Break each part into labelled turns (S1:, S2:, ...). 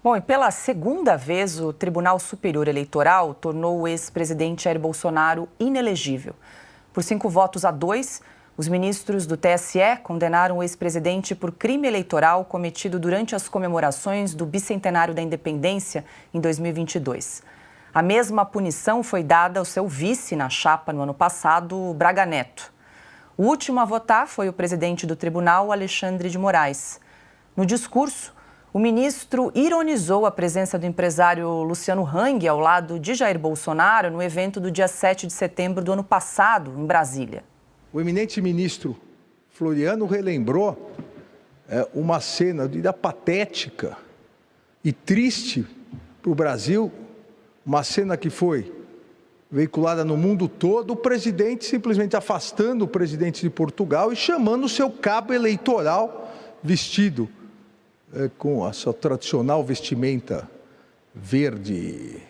S1: Bom, e pela segunda vez, o Tribunal Superior Eleitoral tornou o ex-presidente Jair Bolsonaro inelegível. Por 5 votos a 2, os ministros do TSE condenaram o ex-presidente por crime eleitoral cometido durante as comemorações do bicentenário da independência em 2022. A mesma punição foi dada ao seu vice na chapa no ano passado, Braga Neto. O último a votar foi o presidente do tribunal, Alexandre de Moraes. No discurso, o ministro ironizou a presença do empresário Luciano Hang ao lado de Jair Bolsonaro no evento do dia 7 de setembro do ano passado, em Brasília.
S2: O eminente ministro Floriano relembrou uma cena de vida patética e triste para o Brasil, uma cena que foi veiculada no mundo todo, o presidente simplesmente afastando o presidente de Portugal e chamando o seu cabo eleitoral vestido com a sua tradicional vestimenta verde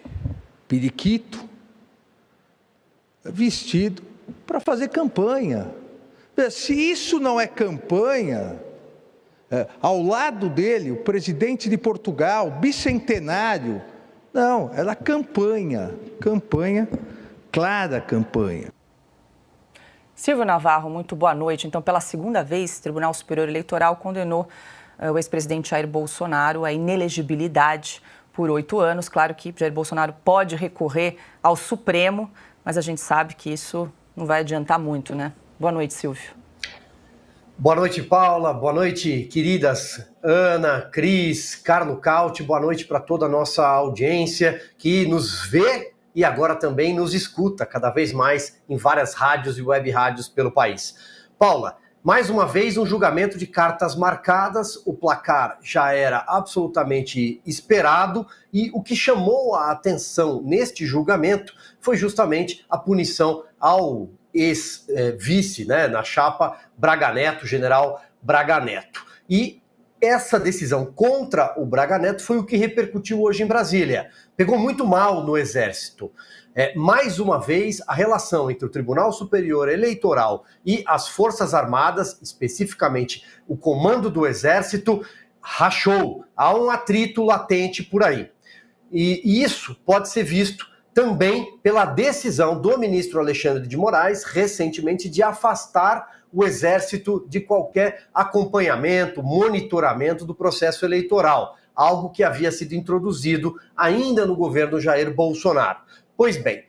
S2: periquito, vestido para fazer campanha. Se isso não é campanha, ao lado dele, o presidente de Portugal, bicentenário, não, era campanha, clara campanha.
S1: Silvio Navarro, muito boa noite. Então, pela segunda vez, o Tribunal Superior Eleitoral condenou o ex-presidente Jair Bolsonaro à inelegibilidade por 8 anos. Claro que Jair Bolsonaro pode recorrer ao Supremo, mas a gente sabe que isso não vai adiantar muito, né? Boa noite, Silvio.
S3: Boa noite, Paula. Boa noite, queridas Ana, Cris, Carlo Cauti. Boa noite para toda a nossa audiência que nos vê e agora também nos escuta cada vez mais em várias rádios e web rádios pelo país. Paula, mais uma vez um julgamento de cartas marcadas, o placar já era absolutamente esperado e o que chamou a atenção neste julgamento foi justamente a punição ao ex-vice, na chapa Braga Neto, general Braga Neto. E essa decisão contra o Braga Neto foi o que repercutiu hoje em Brasília. Pegou muito mal no Exército. Mais uma vez, a relação entre o Tribunal Superior Eleitoral e as Forças Armadas, especificamente o comando do Exército, rachou. Há um atrito latente por aí. E isso pode ser visto também pela decisão do ministro Alexandre de Moraes, recentemente, de afastar o Exército de qualquer acompanhamento, monitoramento do processo eleitoral, algo que havia sido introduzido ainda no governo Jair Bolsonaro. Pois bem,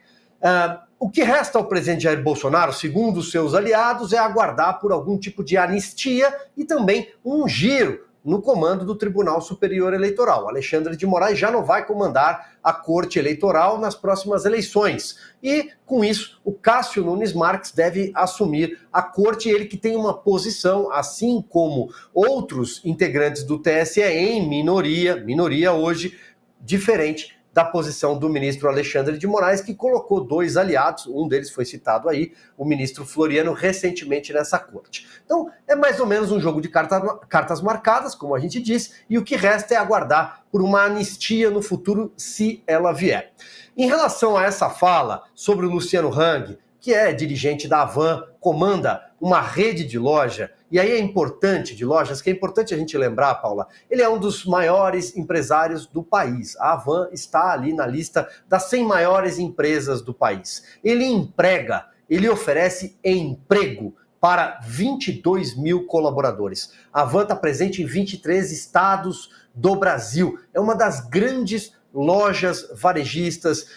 S3: o que resta ao presidente Jair Bolsonaro, segundo os seus aliados, é aguardar por algum tipo de anistia e também um giro no comando do Tribunal Superior Eleitoral. Alexandre de Moraes já não vai comandar a Corte Eleitoral nas próximas eleições. E, com isso, o Cássio Nunes Marques deve assumir a Corte, ele que tem uma posição, assim como outros integrantes do TSE, em minoria hoje, diferente da posição do ministro Alexandre de Moraes, que colocou 2 aliados, um deles foi citado aí, o ministro Floriano, recentemente nessa corte. Então, é mais ou menos um jogo de cartas marcadas, como a gente disse, e o que resta é aguardar por uma anistia no futuro, se ela vier. Em relação a essa fala sobre o Luciano Hang, que é dirigente da Havan, comanda uma rede de loja, e aí é importante, de lojas, que é importante a gente lembrar, Paula, ele é um dos maiores empresários do país. A Havan está ali na lista das 100 maiores empresas do país. Ele oferece emprego para 22 mil colaboradores. A Havan está presente em 23 estados do Brasil. É uma das grandes lojas varejistas,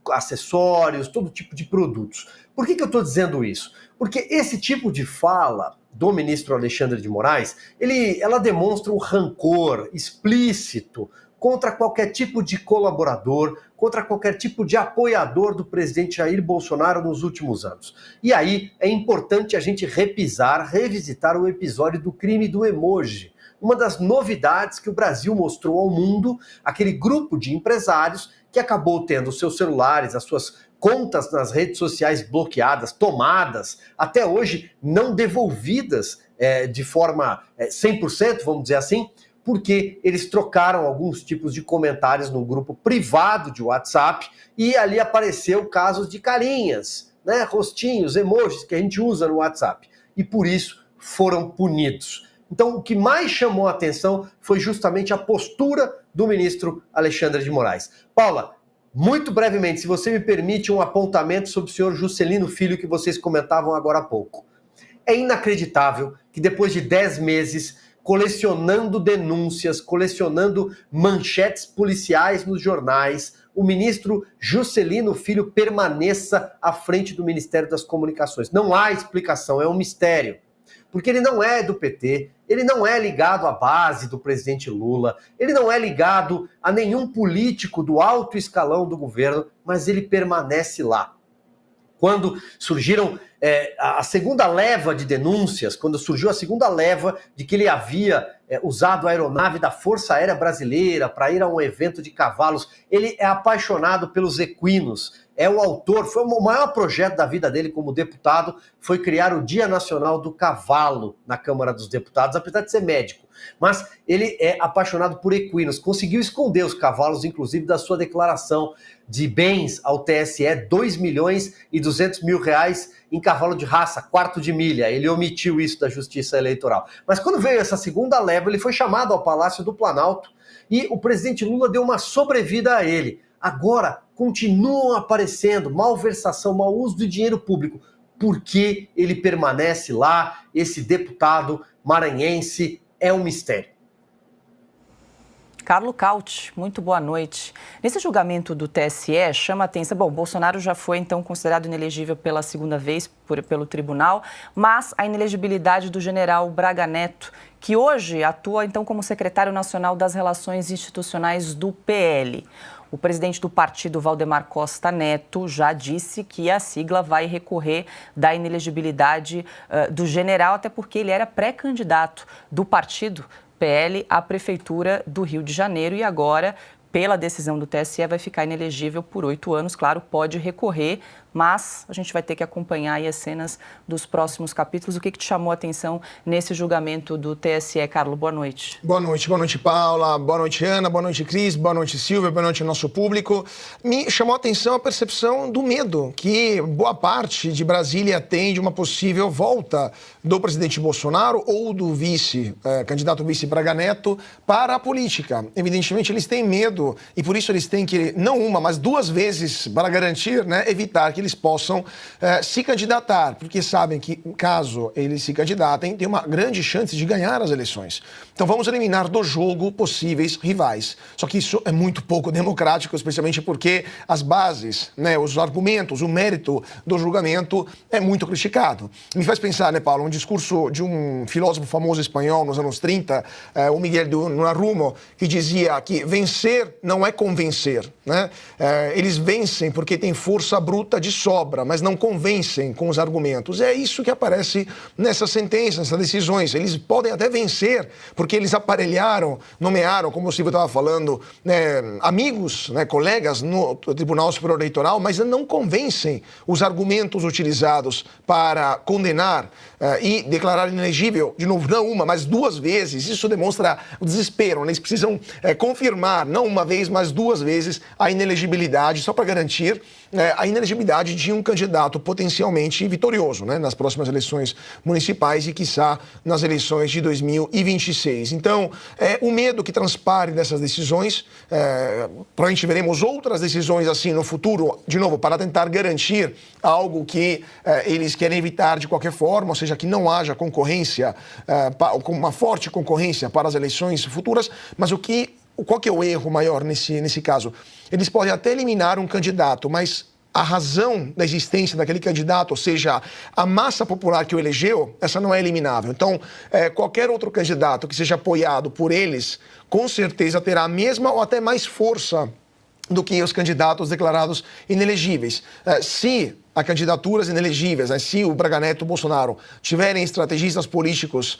S3: acessórios, todo tipo de produtos. Por que eu estou dizendo isso? Porque esse tipo de fala do ministro Alexandre de Moraes, ela demonstra um rancor explícito contra qualquer tipo de colaborador, contra qualquer tipo de apoiador do presidente Jair Bolsonaro nos últimos anos. E aí é importante a gente revisitar o episódio do crime do emoji. Uma das novidades que o Brasil mostrou ao mundo, aquele grupo de empresários que acabou tendo seus celulares, as suas contas nas redes sociais bloqueadas, tomadas, até hoje não devolvidas de forma 100%, vamos dizer assim, porque eles trocaram alguns tipos de comentários no grupo privado de WhatsApp e ali apareceu casos de carinhas, rostinhos, emojis que a gente usa no WhatsApp. E por isso foram punidos. Então, o que mais chamou a atenção foi justamente a postura do ministro Alexandre de Moraes. Paula, muito brevemente, se você me permite um apontamento sobre o senhor Juscelino Filho, que vocês comentavam agora há pouco. É inacreditável que depois de 10 meses, colecionando denúncias, colecionando manchetes policiais nos jornais, o ministro Juscelino Filho permaneça à frente do Ministério das Comunicações. Não há explicação, é um mistério. Porque ele não é do PT, ele não é ligado à base do presidente Lula, ele não é ligado a nenhum político do alto escalão do governo, mas ele permanece lá. Quando surgiram a segunda leva de denúncias, quando surgiu a segunda leva de que ele havia usado a aeronave da Força Aérea Brasileira para ir a um evento de cavalos, ele é apaixonado pelos equinos, é o autor, foi o maior projeto da vida dele como deputado, foi criar o Dia Nacional do Cavalo na Câmara dos Deputados, apesar de ser médico. Mas ele é apaixonado por equinos, conseguiu esconder os cavalos, inclusive, da sua declaração de bens ao TSE, 2.200.000 reais em cavalo de raça, quarto de milha. Ele omitiu isso da Justiça Eleitoral. Mas quando veio essa segunda leva, ele foi chamado ao Palácio do Planalto e o presidente Lula deu uma sobrevida a ele. Agora, continuam aparecendo malversação, mau uso do dinheiro público. Por que ele permanece lá? Esse deputado maranhense é um mistério.
S1: Carlo Cauti, muito boa noite. Nesse julgamento do TSE, chama a atenção... Bom, Bolsonaro já foi, então, considerado inelegível pela segunda vez pelo tribunal, mas a inelegibilidade do general Braga Neto, que hoje atua, então, como secretário nacional das Relações Institucionais do PL. O presidente do partido, Valdemar Costa Neto, já disse que a sigla vai recorrer da inelegibilidade do general, até porque ele era pré-candidato do partido PL à Prefeitura do Rio de Janeiro e agora, pela decisão do TSE, vai ficar inelegível por 8 anos. Claro, pode recorrer, mas a gente vai ter que acompanhar aí as cenas dos próximos capítulos. O que te chamou a atenção nesse julgamento do TSE, Carlo? Boa noite.
S4: Boa noite, Paula. Boa noite, Ana. Boa noite, Cris. Boa noite, Silvia. Boa noite, nosso público. Me chamou a atenção a percepção do medo que boa parte de Brasília tem de uma possível volta do presidente Bolsonaro ou do candidato vice Braga Neto para a política. Evidentemente, eles têm medo e por isso eles têm que, não uma, mas 2 vezes, para garantir, evitar que eles possam se candidatar, porque sabem que, caso eles se candidatem, tem uma grande chance de ganhar as eleições. Então vamos eliminar do jogo possíveis rivais. Só que isso é muito pouco democrático, especialmente porque as bases, os argumentos, o mérito do julgamento é muito criticado. Me faz pensar, Paulo, um discurso de um filósofo famoso espanhol nos anos 30, o Miguel de Unamuno, que dizia que vencer não é convencer. Eles vencem porque têm força bruta de sobra, mas não convencem com os argumentos. É isso que aparece nessa sentença, nessas decisões. Eles podem até vencer porque eles aparelharam, nomearam, como o Silvio estava falando, amigos, colegas no Tribunal Superior Eleitoral, mas não convencem os argumentos utilizados para condenar e declarar inelegível, de novo, não uma, mas 2 vezes. Isso demonstra o desespero. Eles precisam confirmar, não uma vez, mas 2 vezes, a inelegibilidade, só para garantir a inelegibilidade de um candidato potencialmente vitorioso, nas próximas eleições municipais e, quiçá, nas eleições de 2026. Então, o medo que transpare dessas decisões, provavelmente veremos outras decisões assim no futuro, de novo, para tentar garantir algo que eles querem evitar de qualquer forma, ou seja, que não haja concorrência, uma forte concorrência para as eleições futuras, mas qual que é o erro maior nesse caso? Eles podem até eliminar um candidato, mas a razão da existência daquele candidato, ou seja, a massa popular que o elegeu, essa não é eliminável. Então, qualquer outro candidato que seja apoiado por eles, com certeza terá a mesma ou até mais força do que os candidatos declarados inelegíveis. Se a candidaturas inelegíveis, se o Braga Neto e o Bolsonaro tiverem estrategistas políticos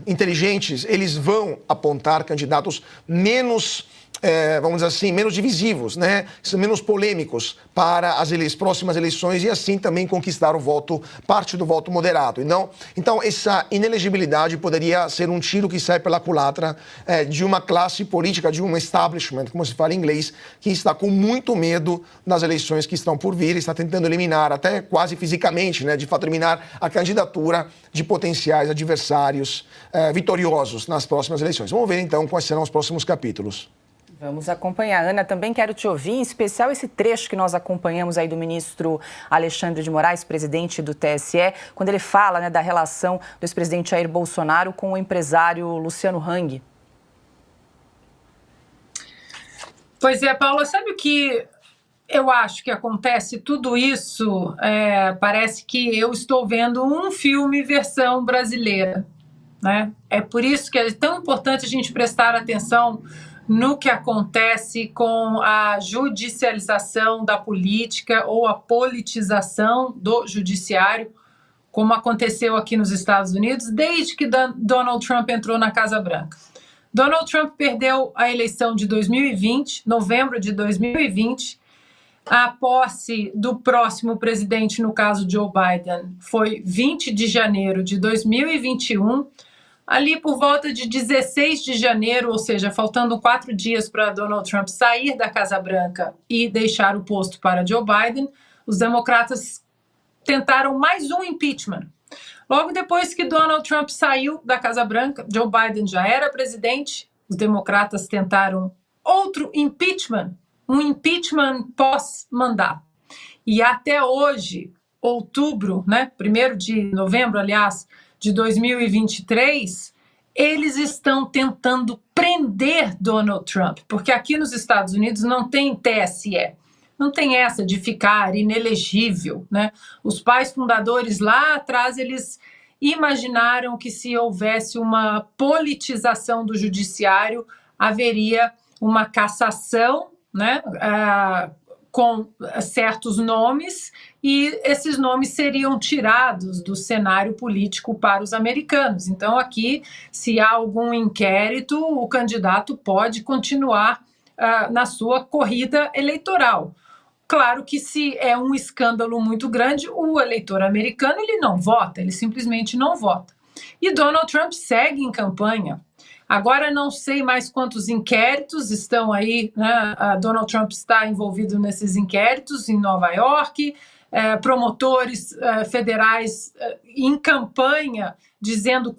S4: inteligentes, eles vão apontar candidatos menos, vamos dizer assim, menos divisivos, menos polêmicos para as próximas eleições e assim também conquistar o voto, parte do voto moderado. Então, essa inelegibilidade poderia ser um tiro que sai pela culatra de uma classe política, de um establishment, como se fala em inglês, que está com muito medo das eleições que estão por vir, está tentando eliminar, até quase fisicamente, de fato, eliminar a candidatura de potenciais adversários vitoriosos nas próximas eleições. Vamos ver, então, quais serão os próximos capítulos.
S1: Vamos acompanhar. Ana, também quero te ouvir, em especial esse trecho que nós acompanhamos aí do ministro Alexandre de Moraes, presidente do TSE, quando ele fala, né, da relação do ex-presidente Jair Bolsonaro com o empresário Luciano Hang.
S5: Pois é, Paula, sabe o que eu acho que acontece? Tudo isso parece que eu estou vendo um filme versão brasileira, né? É por isso que é tão importante a gente prestar atenção no que acontece com a judicialização da política ou a politização do judiciário, como aconteceu aqui nos Estados Unidos, desde que Donald Trump entrou na Casa Branca. Donald Trump perdeu a eleição de 2020, novembro de 2020. A posse do próximo presidente, no caso Joe Biden, foi 20 de janeiro de 2021. Ali por volta de 16 de janeiro, ou seja, faltando 4 dias para Donald Trump sair da Casa Branca e deixar o posto para Joe Biden, os democratas tentaram mais um impeachment. Logo depois que Donald Trump saiu da Casa Branca, Joe Biden já era presidente, os democratas tentaram outro impeachment, um impeachment pós-mandato. E até hoje, outubro, né, 1º de novembro, aliás, de 2023, eles estão tentando prender Donald Trump, porque aqui nos Estados Unidos não tem TSE, não tem essa de ficar inelegível, né? Os pais fundadores lá atrás, eles imaginaram que se houvesse uma politização do judiciário, haveria uma cassação, né? Com certos nomes, e esses nomes seriam tirados do cenário político para os americanos. Então, aqui, se há algum inquérito, o candidato pode continuar na sua corrida eleitoral. Claro que se é um escândalo muito grande, o eleitor americano ele não vota, ele simplesmente não vota. E Donald Trump segue em campanha. Agora não sei mais quantos inquéritos estão aí, né? Donald Trump está envolvido nesses inquéritos em Nova York, promotores federais em campanha, dizendo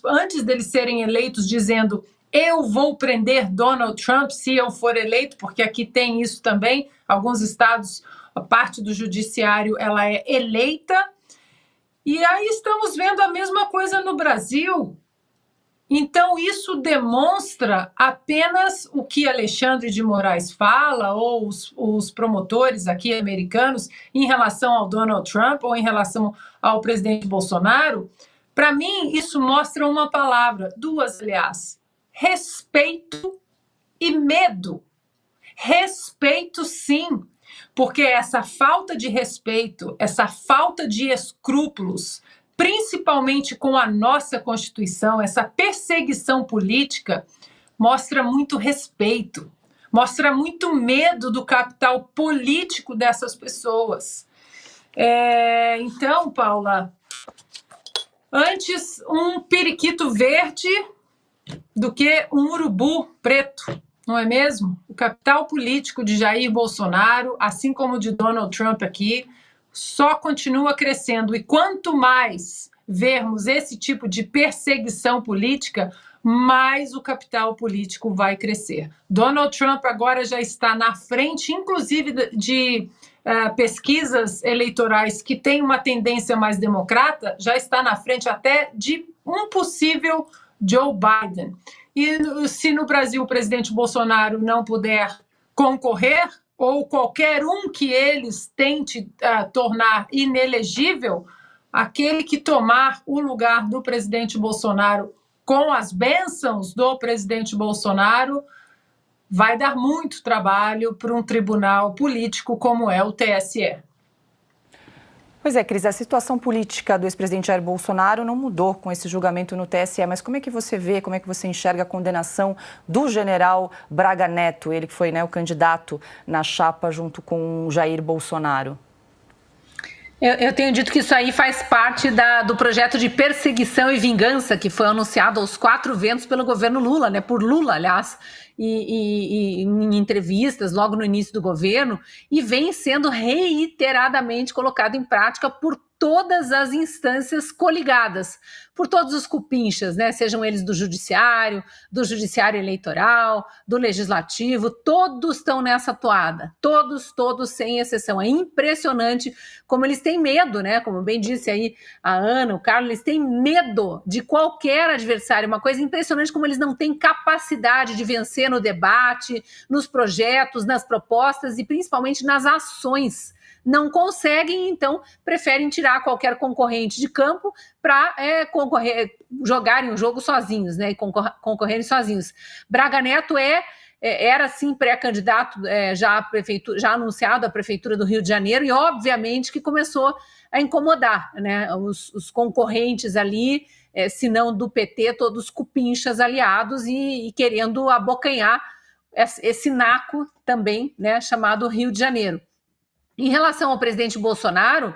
S5: antes deles serem eleitos, dizendo eu vou prender Donald Trump se eu for eleito, porque aqui tem isso também, alguns estados, a parte do judiciário ela é eleita, e aí estamos vendo a mesma coisa no Brasil. Então, isso demonstra apenas o que Alexandre de Moraes fala, ou os promotores aqui americanos, em relação ao Donald Trump ou em relação ao presidente Bolsonaro. Para mim, isso mostra uma palavra, duas, aliás: respeito e medo. Respeito, sim, porque essa falta de respeito, essa falta de escrúpulos, principalmente com a nossa Constituição, essa perseguição política, mostra muito respeito, mostra muito medo do capital político dessas pessoas. Então, Paula, antes um periquito verde do que um urubu preto, não é mesmo? O capital político de Jair Bolsonaro, assim como o de Donald Trump aqui, só continua crescendo. E quanto mais vermos esse tipo de perseguição política, mais o capital político vai crescer. Donald Trump agora já está na frente, inclusive de pesquisas eleitorais que têm uma tendência mais democrata, já está na frente até de um possível Joe Biden. E se no Brasil o presidente Bolsonaro não puder concorrer, ou qualquer um que eles tente tornar inelegível, aquele que tomar o lugar do presidente Bolsonaro com as bênçãos do presidente Bolsonaro vai dar muito trabalho para um tribunal político como é o TSE.
S1: Pois é, Cris, a situação política do ex-presidente Jair Bolsonaro não mudou com esse julgamento no TSE, mas como é que você vê, como é que você enxerga a condenação do general Braga Neto, ele que foi, né, o candidato na chapa junto com Jair Bolsonaro?
S6: Eu tenho dito que isso aí faz parte do projeto de perseguição e vingança que foi anunciado aos 4 ventos pelo governo Lula, né? Por Lula, aliás, e em entrevistas logo no início do governo, e vem sendo reiteradamente colocado em prática por todas as instâncias coligadas, por todos os cupinchas, né? Sejam eles do judiciário eleitoral, do legislativo, todos estão nessa toada, todos sem exceção. É impressionante como eles têm medo, né? Como bem disse aí a Ana, o Carlos, eles têm medo de qualquer adversário, uma coisa impressionante como eles não têm capacidade de vencer no debate, nos projetos, nas propostas e principalmente nas ações. Não conseguem, então preferem tirar qualquer concorrente de campo para jogarem o jogo sozinhos, né, e concorrerem sozinhos. Braga Neto era sim pré-candidato, já anunciado à Prefeitura do Rio de Janeiro, e obviamente que começou a incomodar, né, os concorrentes ali, se não do PT, todos cupinchas aliados e querendo abocanhar esse naco também, né, chamado Rio de Janeiro. Em relação ao presidente Bolsonaro,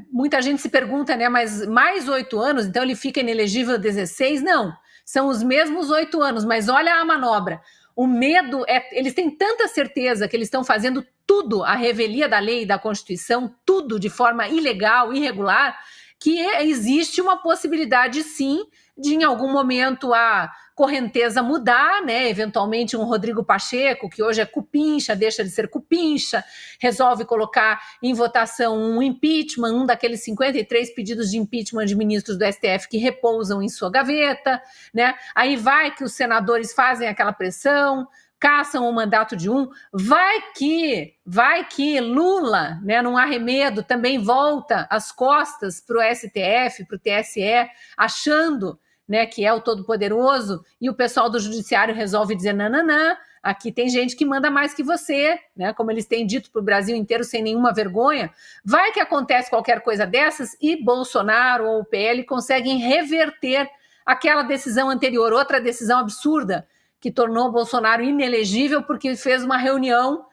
S6: muita gente se pergunta, né, mas mais 8 anos, então ele fica inelegível 16? Não, são os mesmos 8 anos, mas olha a manobra. O medo, eles têm tanta certeza que eles estão fazendo tudo à revelia da lei e da Constituição, tudo de forma ilegal, irregular, que existe uma possibilidade, sim, de em algum momento a correnteza mudar, né? Eventualmente um Rodrigo Pacheco, que hoje é cupincha, deixa de ser cupincha, resolve colocar em votação um impeachment, um daqueles 53 pedidos de impeachment de ministros do STF que repousam em sua gaveta, né? Aí vai que os senadores fazem aquela pressão, caçam o mandato de um, vai que Lula, né, num arremedo, também volta as costas para o STF, para o TSE, achando, né, que é o todo-poderoso, e o pessoal do judiciário resolve dizer, nananã, aqui tem gente que manda mais que você, né, como eles têm dito para o Brasil inteiro sem nenhuma vergonha. Vai que acontece qualquer coisa dessas e Bolsonaro ou o PL conseguem reverter aquela decisão anterior, outra decisão absurda, que tornou Bolsonaro inelegível porque fez uma reunião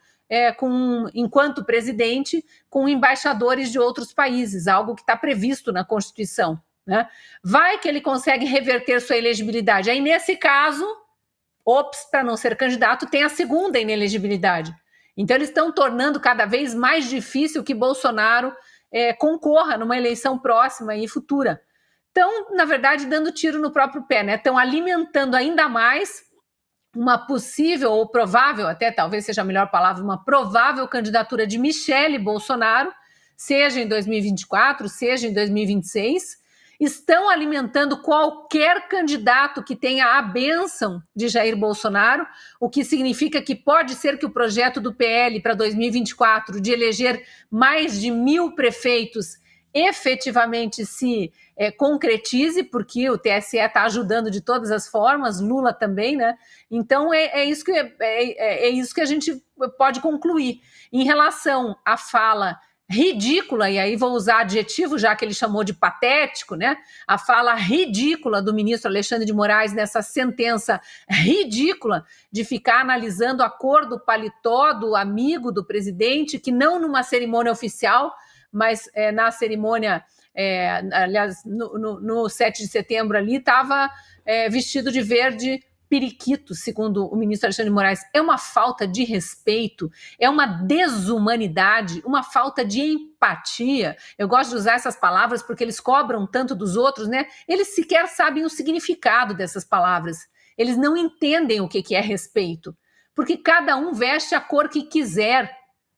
S6: enquanto presidente com embaixadores de outros países, algo que está previsto na Constituição, né? Vai que ele consegue reverter sua elegibilidade. Aí, nesse caso, para não ser candidato, tem a segunda inelegibilidade. Então, eles estão tornando cada vez mais difícil que Bolsonaro concorra numa eleição próxima e futura. Estão, na verdade, dando tiro no próprio pé, né? Estão alimentando ainda mais uma possível ou provável, até talvez seja a melhor palavra, uma provável candidatura de Michele Bolsonaro, seja em 2024, seja em 2026, estão alimentando qualquer candidato que tenha a bênção de Jair Bolsonaro, o que significa que pode ser que o projeto do PL para 2024 de eleger mais de 1.000 prefeitos efetivamente se concretize, porque o TSE está ajudando de todas as formas, Lula também, né? Então é isso que a gente pode concluir. Em relação à fala ridícula, e aí vou usar adjetivo, já que ele chamou de patético, né? A fala ridícula do ministro Alexandre de Moraes nessa sentença ridícula de ficar analisando a cor do paletó do amigo do presidente, que não numa cerimônia oficial, mas na cerimônia, aliás, no 7 de setembro ali, estava vestido de verde periquito, segundo o ministro Alexandre de Moraes. É uma falta de respeito, é uma desumanidade, uma falta de empatia. Eu gosto de usar essas palavras porque eles cobram tanto dos outros, né? Eles sequer sabem o significado dessas palavras. Eles não entendem o que é respeito, porque cada um veste a cor que quiser.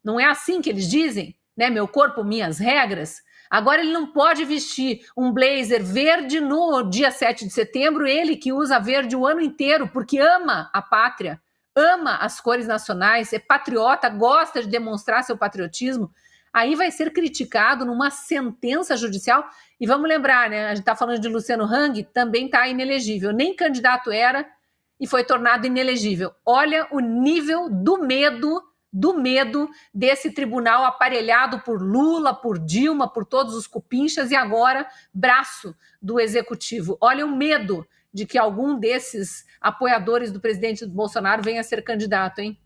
S6: Não é assim que eles dizem? Né, meu corpo, minhas regras. Agora ele não pode vestir um blazer verde no dia 7 de setembro, ele que usa verde o ano inteiro, porque ama a pátria, ama as cores nacionais, é patriota, gosta de demonstrar seu patriotismo. Aí vai ser criticado numa sentença judicial. E vamos lembrar, né, a gente está falando de Luciano Hang, também está inelegível, nem candidato era e foi tornado inelegível. Olha o nível do medo desse tribunal aparelhado por Lula, por Dilma, por todos os cupinchas e agora braço do executivo. Olha o medo de que algum desses apoiadores do presidente Bolsonaro venha a ser candidato, hein?